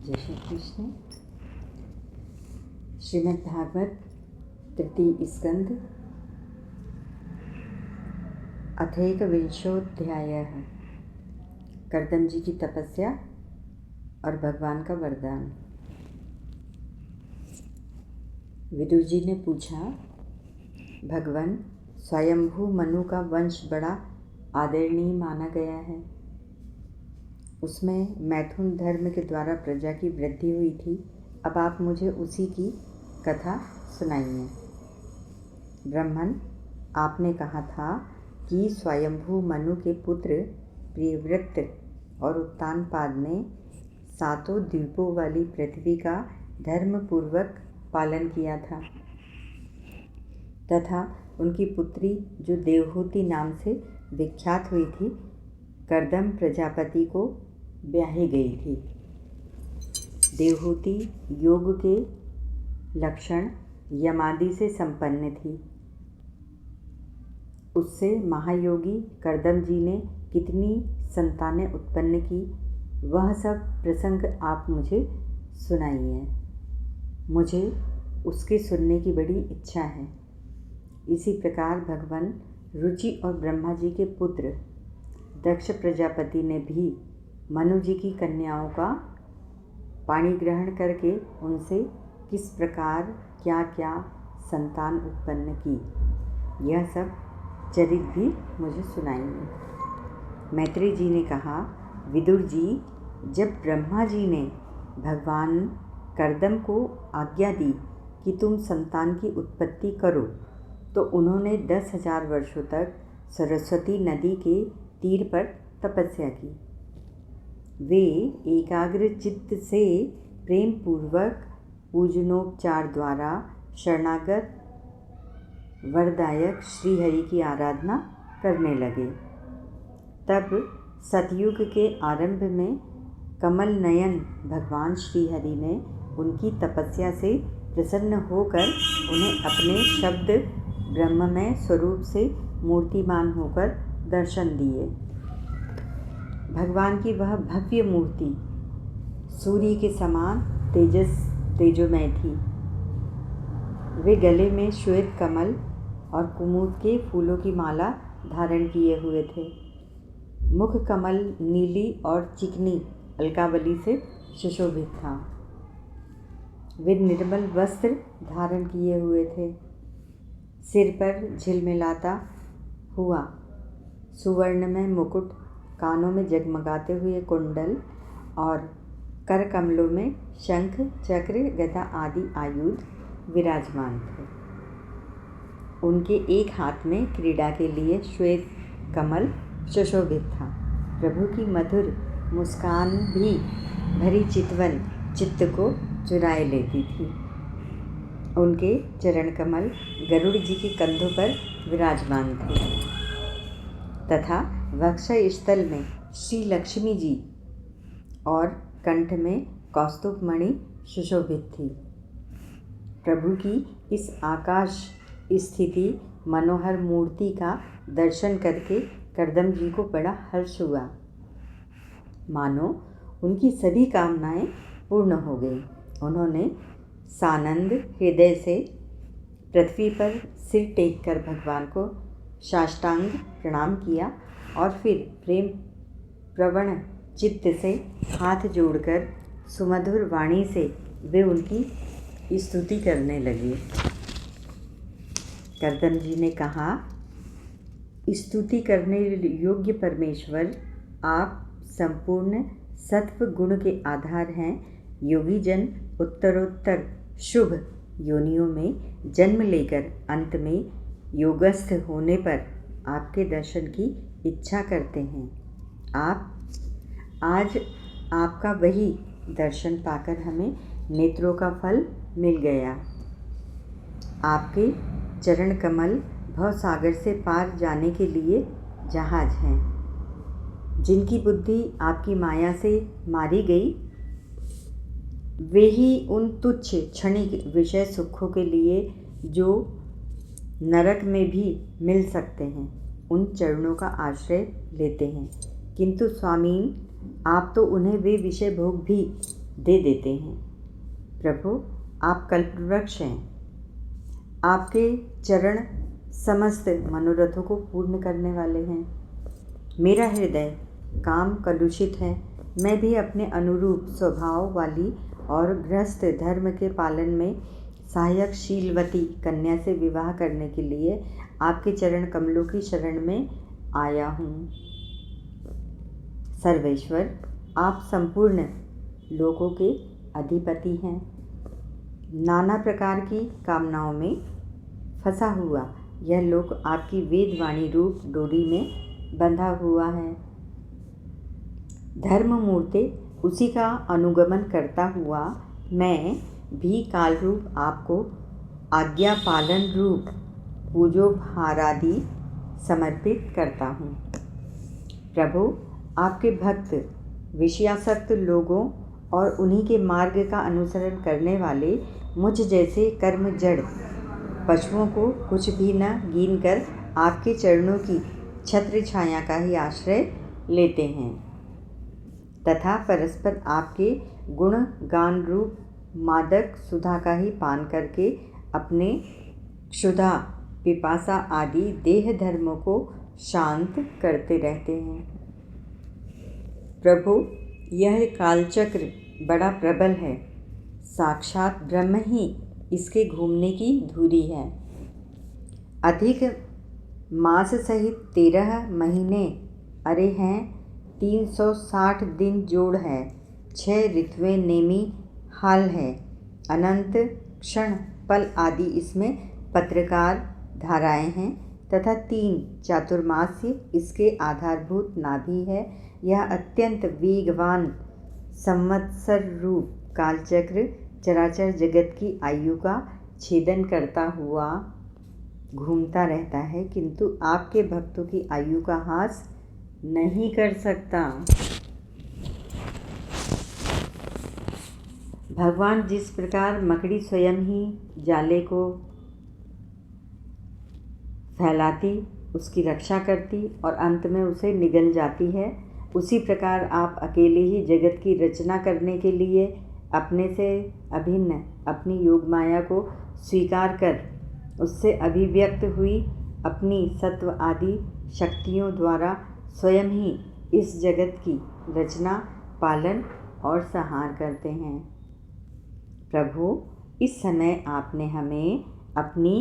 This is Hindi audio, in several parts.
जय श्री कृष्ण। श्रीमद् भागवत तृतीय स्कंद अथैकविंशोऽध्यायः। कर्दम जी की तपस्या और भगवान का वरदान। विदुर जी ने पूछा, भगवान, स्वयंभू मनु का वंश बड़ा आदरणीय माना गया है। उसमें मैथुन धर्म के द्वारा प्रजा की वृद्धि हुई थी। अब आप मुझे उसी की कथा सुनाइए। ब्राह्मण, आपने कहा था कि स्वयंभू मनु के पुत्र प्रियव्रत और उत्तानपाद ने 7 द्वीपों वाली पृथ्वी का धर्मपूर्वक पालन किया था तथा उनकी पुत्री जो देवहूति नाम से विख्यात हुई थी, कर्दम प्रजापति को ब्याही गई थी। देवहूति योग के लक्षण यमादि से संपन्न थी। उससे महायोगी कर्दम जी ने कितनी संतानें उत्पन्न की, वह सब प्रसंग आप मुझे सुनाइए। मुझे उसके सुनने की बड़ी इच्छा है। इसी प्रकार भगवान रुचि और ब्रह्मा जी के पुत्र दक्ष प्रजापति ने भी मनु जी की कन्याओं का पाणी ग्रहण करके उनसे किस प्रकार क्या क्या संतान उत्पन्न की, यह सब चरित भी मुझे सुनाइए। मैत्रेय जी ने कहा, विदुर जी, जब ब्रह्मा जी ने भगवान कर्दम को आज्ञा दी कि तुम संतान की उत्पत्ति करो, तो उन्होंने 10,000 वर्षों तक सरस्वती नदी के तीर पर तपस्या की। वे एकाग्र चित्त से प्रेम पूर्वक पूजनोपचार द्वारा शरणागत वरदायक श्रीहरि की आराधना करने लगे। तब सतयुग के आरंभ में कमल नयन भगवान श्रीहरि ने उनकी तपस्या से प्रसन्न होकर उन्हें अपने शब्द ब्रह्ममय स्वरूप से मूर्तिमान होकर दर्शन दिए। भगवान की वह भव्य मूर्ति सूर्य के समान तेजोमय थी। वे गले में श्वेत कमल और कुमुद के फूलों की माला धारण किए हुए थे। मुख कमल नीली और चिकनी अलकावली से सुशोभित था। वे निर्मल वस्त्र धारण किए हुए थे। सिर पर झिलमिलाता हुआ सुवर्णमय मुकुट, कानों में जगमगाते हुए कुंडल और कर कमलों में शंख, चक्र, गदा आदि आयुध विराजमान थे। उनके एक हाथ में क्रीड़ा के लिए श्वेत कमल सुशोभित था। प्रभु की मधुर मुस्कान भी भरी चितवन चित्त को चुराए लेती थी। उनके चरण कमल गरुड़ जी के कंधों पर विराजमान थे तथा वक्षस्थल में श्री लक्ष्मी जी और कंठ में कौस्तुभ मणि सुशोभित थी। प्रभु की इस आकाश स्थिति मनोहर मूर्ति का दर्शन करके कर्दम जी को बड़ा हर्ष हुआ, मानो उनकी सभी कामनाएं पूर्ण हो गई। उन्होंने सानंद हृदय से पृथ्वी पर सिर टेककर भगवान को साष्टांग प्रणाम किया और फिर प्रेम प्रवण चित्त से हाथ जोड़कर सुमधुर वाणी से वे उनकी स्तुति करने लगे। कर्दम जी ने कहा, स्तुति करने योग्य परमेश्वर, आप संपूर्ण सत्व गुण के आधार हैं। योगी जन उत्तरोत्तर शुभ योनियों में जन्म लेकर अंत में योगस्थ होने पर आपके दर्शन की इच्छा करते हैं। आज आपका वही दर्शन पाकर हमें नेत्रों का फल मिल गया। आपके चरण कमल भवसागर से पार जाने के लिए जहाज हैं। जिनकी बुद्धि आपकी माया से मारी गई, वे ही उन तुच्छ क्षणिक विषय सुखों के लिए जो नरक में भी मिल सकते हैं, उन चरणों का आश्रय लेते हैं। किंतु स्वामी, आप तो उन्हें वे विषय भोग भी दे देते हैं। प्रभु, आप कल्पवृक्ष हैं। आपके चरण समस्त मनोरथों को पूर्ण करने वाले हैं। मेरा हृदय काम कलुषित है। मैं भी अपने अनुरूप स्वभाव वाली और गृहस्थ धर्म के पालन में सहायक शीलवती कन्या से विवाह करने के लिए आपके चरण कमलों की शरण में आया हूँ। सर्वेश्वर, आप संपूर्ण लोकों के अधिपति हैं। नाना प्रकार की कामनाओं में फंसा हुआ यह लोक आपकी वेदवाणी रूप डोरी में बंधा हुआ है। धर्म मूर्ते उसी का अनुगमन करता हुआ मैं भी काल रूप आपको आज्ञा पालन रूप पूजोपहारादि समर्पित करता हूँ। प्रभु, आपके भक्त विषयासक्त लोगों और उन्हीं के मार्ग का अनुसरण करने वाले मुझ जैसे कर्म जड़ पशुओं को कुछ भी न गिन कर आपके चरणों की छत्र छाया का ही आश्रय लेते हैं तथा परस्पर आपके गुण गान रूप मादक सुधा का ही पान करके अपने क्षुधा पिपासा आदि देह धर्मों को शांत करते रहते हैं। प्रभु, यह कालचक्र बड़ा प्रबल है। साक्षात ब्रह्म ही इसके घूमने की धुरी है। अधिक मास सहित 13 महीने अरे हैं, 360 दिन जोड़ है, 6 ऋतुएं नेमी हाल है, अनंत क्षण पल आदि इसमें पत्रकार धाराएं हैं तथा 3 चातुर्मास्य इसके आधारभूत नाभि है। यह अत्यंत वेगवान संवत्सर रूप कालचक्र चराचर जगत की आयु का छेदन करता हुआ घूमता रहता है, किंतु आपके भक्तों की आयु का हास नहीं कर सकता। भगवान जिस प्रकार मकड़ी स्वयं ही जाले को फैलाती, उसकी रक्षा करती और अंत में उसे निगल जाती है, उसी प्रकार आप अकेले ही जगत की रचना करने के लिए अपने से अभिन्न अपनी योग माया को स्वीकार कर उससे अभिव्यक्त हुई अपनी सत्व आदि शक्तियों द्वारा स्वयं ही इस जगत की रचना, पालन और संहार करते हैं। प्रभु, इस समय आपने हमें अपनी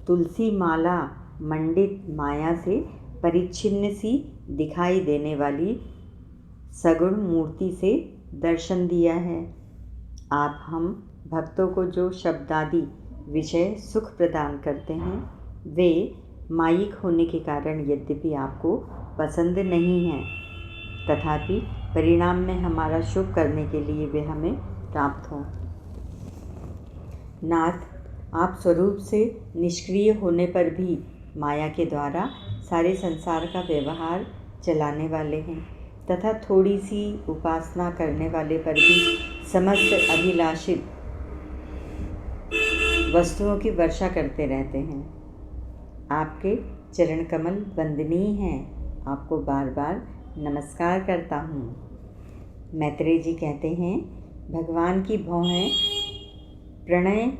तुलसी माला मंडित माया से परिच्छिन्न सी दिखाई देने वाली सगुण मूर्ति से दर्शन दिया है। आप हम भक्तों को जो शब्दादि विषय सुख प्रदान करते हैं, वे मायिक होने के कारण यद्यपि आपको पसंद नहीं हैं, तथापि परिणाम में हमारा शुभ करने के लिए वे हमें प्राप्त हों। नाथ, आप स्वरूप से निष्क्रिय होने पर भी माया के द्वारा सारे संसार का व्यवहार चलाने वाले हैं तथा थोड़ी सी उपासना करने वाले पर भी समस्त अभिलाषित वस्तुओं की वर्षा करते रहते हैं। आपके चरण कमल वंदनीय हैं, आपको बार बार नमस्कार करता हूँ। मैत्रेय जी कहते हैं, भगवान की भौहें प्रणय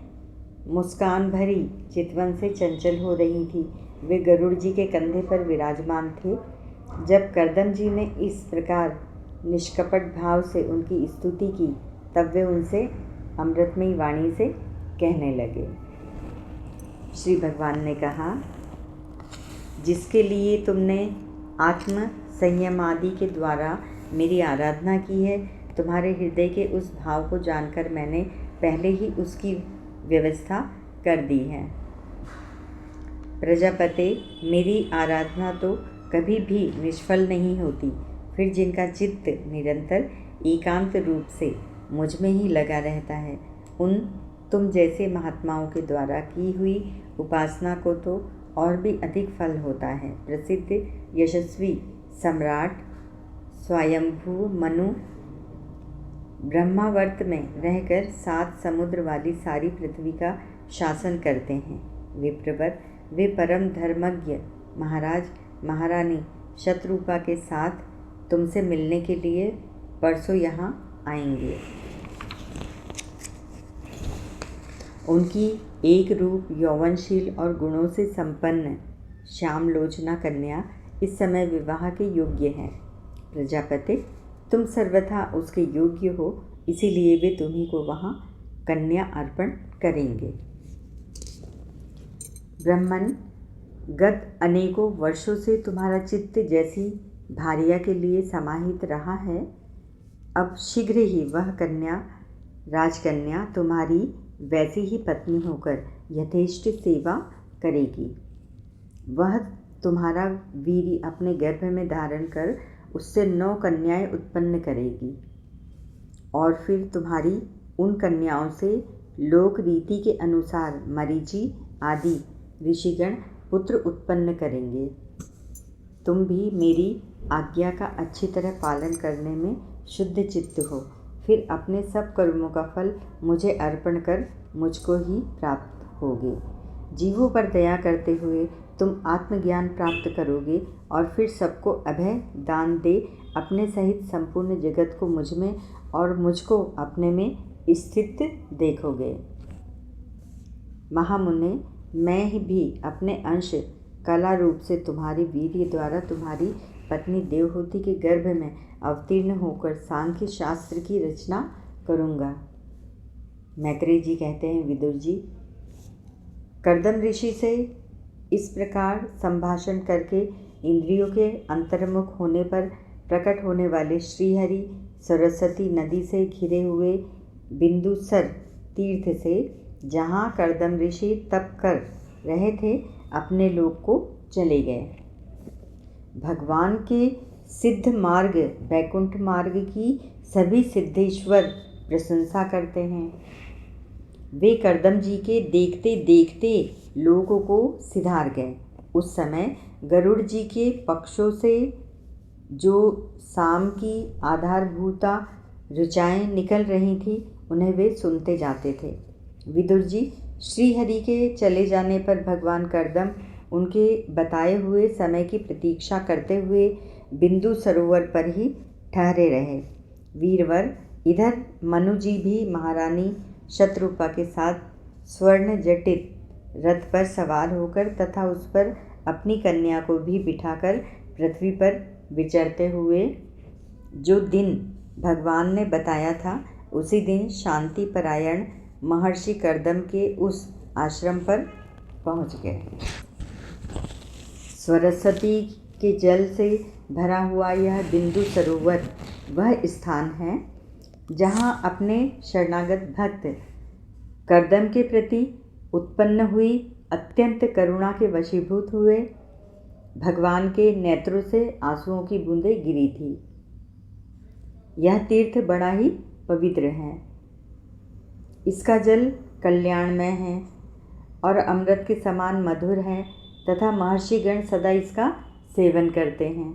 मुस्कान भरी चितवन से चंचल हो रही थी। वे गरुड़ जी के कंधे पर विराजमान थे। जब करदम जी ने इस प्रकार निष्कपट भाव से उनकी स्तुति की, तब वे उनसे अमृतमयी वाणी से कहने लगे। श्री भगवान ने कहा, जिसके लिए तुमने आत्म संयम आदि के द्वारा मेरी आराधना की है, तुम्हारे हृदय के उस भाव को जानकर मैंने पहले ही उसकी व्यवस्था कर दी है। प्रजापते, मेरी आराधना तो कभी भी निष्फल नहीं होती। फिर जिनका चित्त निरंतर एकांत रूप से मुझ में ही लगा रहता है, उन तुम जैसे महात्माओं के द्वारा की हुई उपासना को तो और भी अधिक फल होता है। प्रसिद्ध यशस्वी सम्राट स्वयंभू मनु ब्रह्मावर्त में रहकर 7 समुद्र वाली सारी पृथ्वी का शासन करते हैं। विप्रवर, वे परम धर्मज्ञ महाराज महारानी शत्रुपा के साथ तुमसे मिलने के लिए परसों यहाँ आएंगे। उनकी एक रूप यौवनशील और गुणों से संपन्न श्यामलोचना कन्या इस समय विवाह के योग्य है। प्रजापति, तुम सर्वथा उसके योग्य हो, इसीलिए वे तुम्ही को वहाँ कन्या अर्पण करेंगे। ब्राह्मण, गत अनेकों वर्षों से तुम्हारा चित्त जैसी भार्या के लिए समाहित रहा है, अब शीघ्र ही वह कन्या, राजकन्या तुम्हारी वैसी ही पत्नी होकर यथेष्ट सेवा करेगी। वह तुम्हारा वीर्य अपने गर्भ में धारण कर उससे 9 कन्याएं उत्पन्न करेगी और फिर तुम्हारी उन कन्याओं से लोक रीति के अनुसार मरीचि आदि ऋषिगण पुत्र उत्पन्न करेंगे। तुम भी मेरी आज्ञा का अच्छी तरह पालन करने में शुद्ध चित्त हो, फिर अपने सब कर्मों का फल मुझे अर्पण कर मुझको ही प्राप्त होगे। जीवों पर दया करते हुए तुम आत्मज्ञान प्राप्त करोगे और फिर सबको अभय दान दे अपने सहित संपूर्ण जगत को मुझ में और मुझको अपने में स्थित देखोगे। महामुने, मैं भी अपने अंश कला रूप से तुम्हारे वीर्य द्वारा तुम्हारी पत्नी देवहूति के गर्भ में अवतीर्ण होकर सांख्य शास्त्र की रचना करूँगा। मैत्रेय जी कहते हैं, विदुर जी, कर्दम ऋषि से इस प्रकार संभाषण करके इंद्रियों के अंतर्मुख होने पर प्रकट होने वाले श्रीहरि सरस्वती नदी से घिरे हुए बिंदुसर तीर्थ से, जहाँ कर्दम ऋषि तप कर रहे थे, अपने लोक को चले गए। भगवान के सिद्ध मार्ग वैकुंठ मार्ग की सभी सिद्धेश्वर प्रशंसा करते हैं। वे कर्दम जी के देखते देखते लोगों को सिधार गए। उस समय गरुड़ जी के पक्षों से जो साम की आधारभूता ऋचाएँ निकल रही थी, उन्हें वे सुनते जाते थे। विदुर जी, श्रीहरि के चले जाने पर भगवान कर्दम उनके बताए हुए समय की प्रतीक्षा करते हुए बिंदु सरोवर पर ही ठहरे रहे। वीरवर, इधर मनु जी भी महारानी शतरूपा के साथ स्वर्ण जटित रथ पर सवार होकर तथा उस पर अपनी कन्या को भी बिठाकर पृथ्वी पर विचरते हुए जो दिन भगवान ने बताया था, उसी दिन शांति परायण महर्षि कर्दम के उस आश्रम पर पहुँच गए। सरस्वती के जल से भरा हुआ यह बिंदु सरोवर वह स्थान है जहाँ अपने शरणागत भक्त कर्दम के प्रति उत्पन्न हुई अत्यंत करुणा के वशीभूत हुए भगवान के नेत्रों से आंसुओं की बूंदें गिरी थी। यह तीर्थ बड़ा ही पवित्र है। इसका जल कल्याणमय है और अमृत के समान मधुर है तथा महर्षिगण सदा इसका सेवन करते हैं।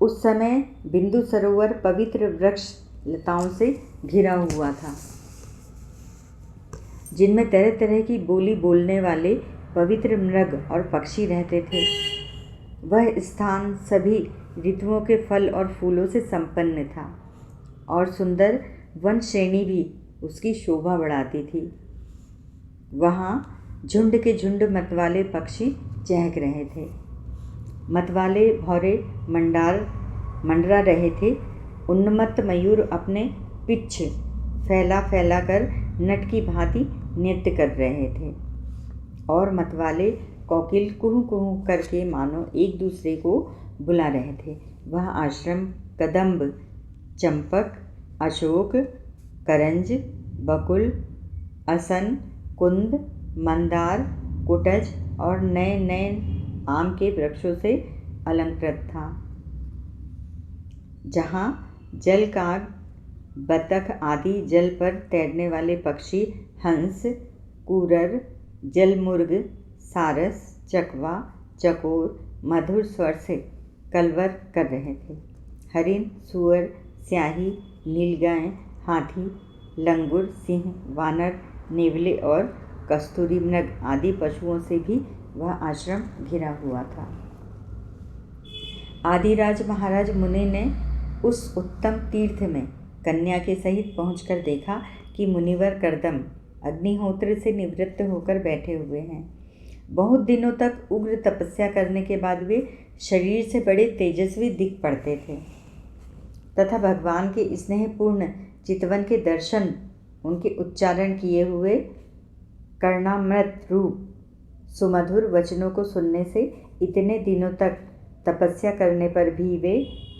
उस समय बिंदु सरोवर पवित्र वृक्ष लताओं से घिरा हुआ था, जिनमें तरह तरह की बोली बोलने वाले पवित्र मृग और पक्षी रहते थे। वह स्थान सभी ऋतुओं के फल और फूलों से संपन्न था और सुंदर वन श्रेणी भी उसकी शोभा बढ़ाती थी। वहाँ झुंड के झुंड मतवाले पक्षी चहक रहे थे। मतवाले भौरे मंडरा रहे थे। उन्मत्त मयूर अपने पिच्छ फैला फैला कर नट की भांति नृत्य कर रहे थे और मतवाले कोकिल कुहू कुहू करके मानो एक दूसरे को बुला रहे थे। वह आश्रम कदम्ब, चंपक, अशोक, करंज, बकुल, असन, कुंद, मंदार, कुटज और नए नए आम के वृक्षों से अलंकृत था, जहाँ जलकाग, बतख आदि जल पर तैरने वाले पक्षी हंस, कूरर, जलमुर्ग, सारस, चकवा, चकोर मधुर स्वर से कलवर कर रहे थे। हरिण, सुअर, स्याही, नीलगाय, हाथी, लंगूर, सिंह, वानर, नेवले और कस्तूरी मृग आदि पशुओं से भी वह आश्रम घिरा हुआ था। आदिराज महाराज मुनि ने उस उत्तम तीर्थ में कन्या के सहित पहुंचकर देखा कि मुनिवर कर्दम अग्निहोत्र से निवृत्त होकर बैठे हुए हैं। बहुत दिनों तक उग्र तपस्या करने के बाद वे शरीर से बड़े तेजस्वी दिख पड़ते थे तथा भगवान के स्नेहपूर्ण चितवन के दर्शन, उनके उच्चारण किए हुए कर्णामृत रूप सुमधुर वचनों को सुनने से इतने दिनों तक तपस्या करने पर भी वे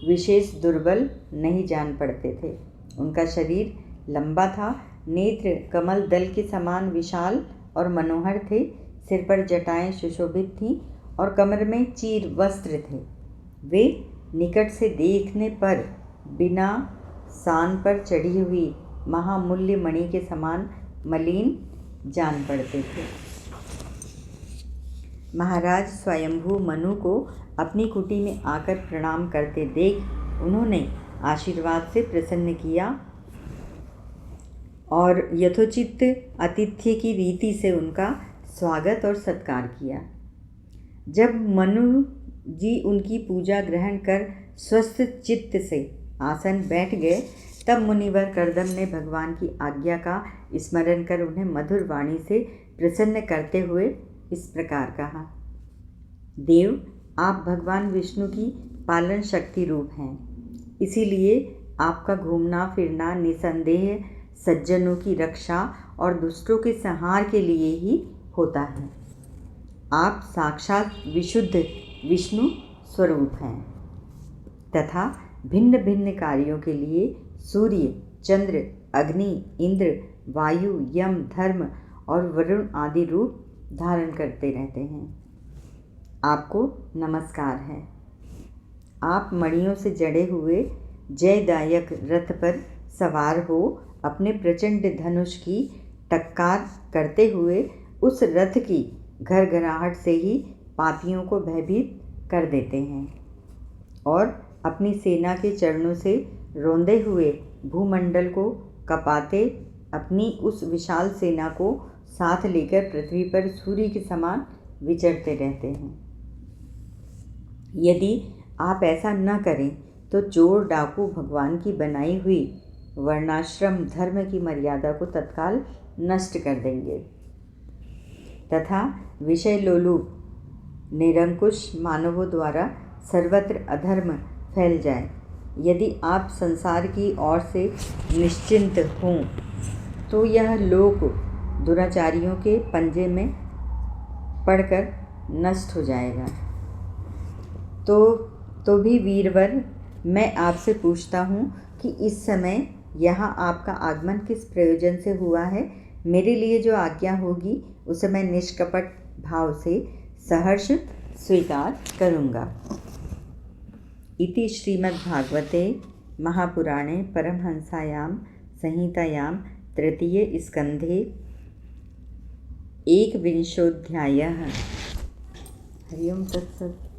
विशेष दुर्बल नहीं जान पड़ते थे। उनका शरीर लंबा था, नेत्र कमल दल के समान विशाल और मनोहर थे, सिर पर जटाएं सुशोभित थीं और कमर में चीर वस्त्र थे। वे निकट से देखने पर बिना सान पर चढ़ी हुई महामूल्य मणि के समान मलिन जान पड़ते थे। महाराज स्वयंभू मनु को अपनी कुटी में आकर प्रणाम करते देख उन्होंने आशीर्वाद से प्रसन्न किया और यथोचित आतिथ्य की रीति से उनका स्वागत और सत्कार किया। जब मनु जी उनकी पूजा ग्रहण कर स्वस्थ चित्त से आसन बैठ गए, तब मुनिवर कर्दम ने भगवान की आज्ञा का स्मरण कर उन्हें मधुर वाणी से प्रसन्न करते हुए इस प्रकार कहा। देव, आप भगवान विष्णु की पालन शक्ति रूप हैं, इसीलिए आपका घूमना फिरना निसंदेह सज्जनों की रक्षा और दुष्टों के संहार के लिए ही होता है। आप साक्षात विशुद्ध विष्णु स्वरूप हैं तथा भिन्न भिन्न कार्यों के लिए सूर्य, चंद्र, अग्नि, इंद्र, वायु, यम, धर्म और वरुण आदि रूप धारण करते रहते हैं। आपको नमस्कार है। आप मणियों से जड़े हुए जयदायक रथ पर सवार हो अपने प्रचंड धनुष की टक्कार करते हुए उस रथ की घरघराहट से ही पापियों को भयभीत कर देते हैं और अपनी सेना के चरणों से रौंदे हुए भूमंडल को कपाते अपनी उस विशाल सेना को साथ लेकर पृथ्वी पर सूर्य के समान विचरते रहते हैं। यदि आप ऐसा न करें तो चोर डाकू भगवान की बनाई हुई वर्णाश्रम धर्म की मर्यादा को तत्काल नष्ट कर देंगे तथा विषय लोलुप निरंकुश मानवों द्वारा सर्वत्र अधर्म फैल जाए। यदि आप संसार की ओर से निश्चिंत हों तो यह लोक दुराचारियों के पंजे में पड़कर नष्ट हो जाएगा। तो भी वीरवर, मैं आपसे पूछता हूँ कि इस समय यहाँ आपका आगमन किस प्रयोजन से हुआ है। मेरे लिए जो आज्ञा होगी उसे मैं निष्कपट भाव से सहर्ष स्वीकार करूँगा। इति श्रीमद्भागवते महापुराणे परमहंसायां संहितायां तृतीये स्कन्धे 21 हरि ओं तत्सत्।